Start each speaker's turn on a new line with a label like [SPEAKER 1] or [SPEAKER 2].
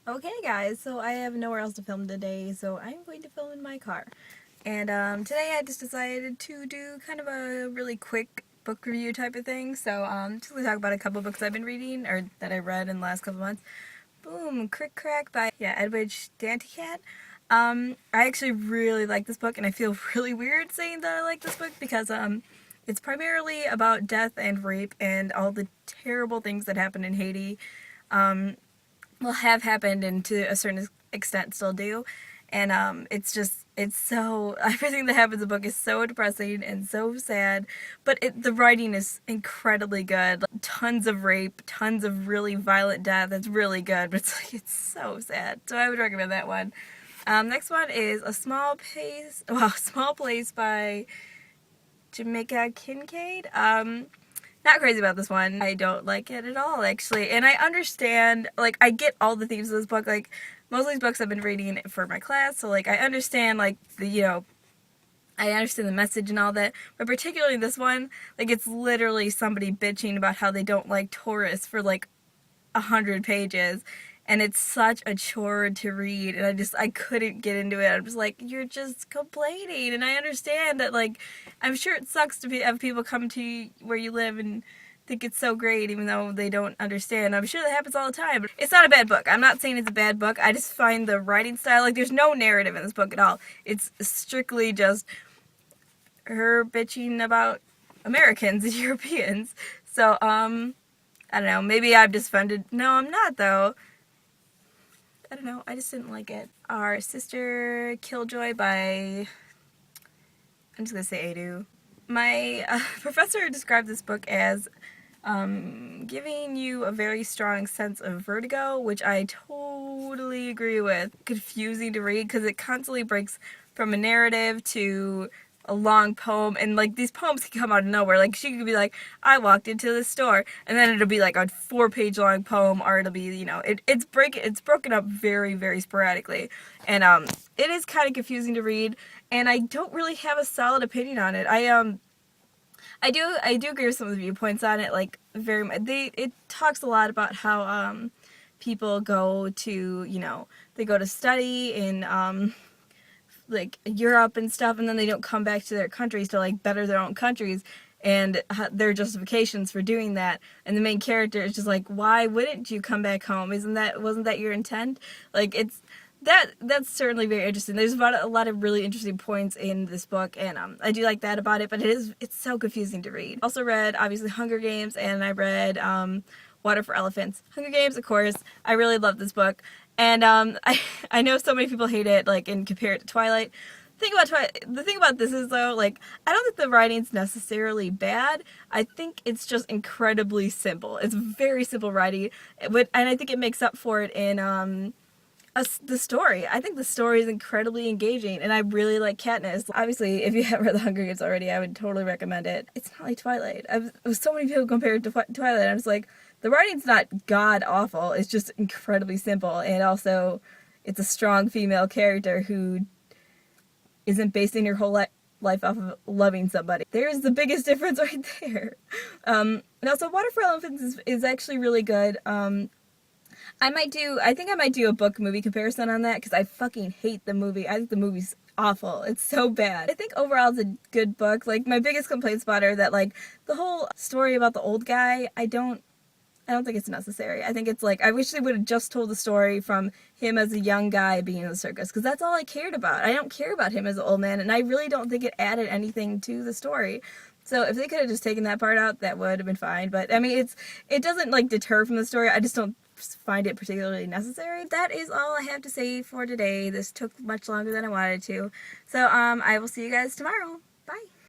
[SPEAKER 1] Okay guys, so I have nowhere else to film today, so I'm going to film in my car. And today I just decided to do kind of a really quick book review type of thing. So just going to talk about a couple books I've been reading, or that I read in the last couple months. Boom, Crick Crack by Edwidge Danticat. I actually really like this book, and I feel really weird saying that I like this book because it's primarily about death and rape and all the terrible things that happened in Haiti. Well, have happened and to a certain extent still do. And it's so, everything that happens in the book is so depressing and so sad, but the writing is incredibly good. Tons of rape, tons of really violent death. It's really good, but it's so sad. So I would recommend that one. Next one is Small Place by Jamaica Kincaid. Not crazy about this one. I don't like it at all, actually. And I understand, like, I get all the themes of this book. Like, most of these books I've been reading for my class, so, like, I understand, like, I understand the message and all that. But particularly this one, like, it's literally somebody bitching about how they don't like tourists for, like, 100 pages. And it's such a chore to read, and I couldn't get into it. I'm just like, you're just complaining, and I understand that, like, I'm sure it sucks to have people come to where you live and think it's so great, even though they don't understand. I'm sure that happens all the time. It's not a bad book. I'm not saying it's a bad book. I just find the writing style, like, there's no narrative in this book at all. It's strictly just her bitching about Americans and Europeans. So, I don't know, maybe I've just offended. No, I'm not, though. I don't know, I just didn't like it. Our Sister Killjoy by, I'm just gonna say Adu. My professor described this book as giving you a very strong sense of vertigo, which I totally agree with. Confusing to read because it constantly breaks from a narrative to a long poem, and like these poems can come out of nowhere. Like she could be like, I walked into the store, and then it'll be like a 4-page long poem, or it'll be, it's broken up very, very sporadically, and it is kind of confusing to read, and I don't really have a solid opinion on it. I do agree with some of the viewpoints on it, like very much. It talks a lot about how people go to, they go to study in like Europe and stuff, and then they don't come back to their countries to like better their own countries, and their justifications for doing that. And the main character is just like, why wouldn't you come back home? Wasn't that your intent? Like that's certainly very interesting. There's a lot of really interesting points in this book, and I do like that about it, but it's so confusing to read. Also read, obviously, Hunger Games, and I read Water for Elephants. Hunger Games, of course. I really love this book, and I know so many people hate it, like, and compare it to Twilight. The thing about this is, though, like, I don't think the writing's necessarily bad. I think it's just incredibly simple. It's very simple writing, and I think it makes up for it in the story. I think the story is incredibly engaging, and I really like Katniss. Obviously, if you haven't read The Hunger Games already, I would totally recommend it. It's not like Twilight. So many people compare it to Twilight, and I'm just like, the writing's not god-awful, it's just incredibly simple, and also, it's a strong female character who isn't basing her whole life off of loving somebody. There's the biggest difference right there. And also, Water for Elephants is actually really good. I think I might do a book-movie comparison on that, because I fucking hate the movie. I think the movie's awful. It's so bad. I think overall it's a good book. Like, my biggest complaints about it are that, like, the whole story about the old guy, I don't think it's necessary. I think it's like, I wish they would have just told the story from him as a young guy being in the circus, because that's all I cared about. I don't care about him as an old man, and I really don't think it added anything to the story. So if they could have just taken that part out, that would have been fine. But, I mean, it doesn't, like, deter from the story. I just don't find it particularly necessary. That is all I have to say for today. This took much longer than I wanted to. So, I will see you guys tomorrow. Bye!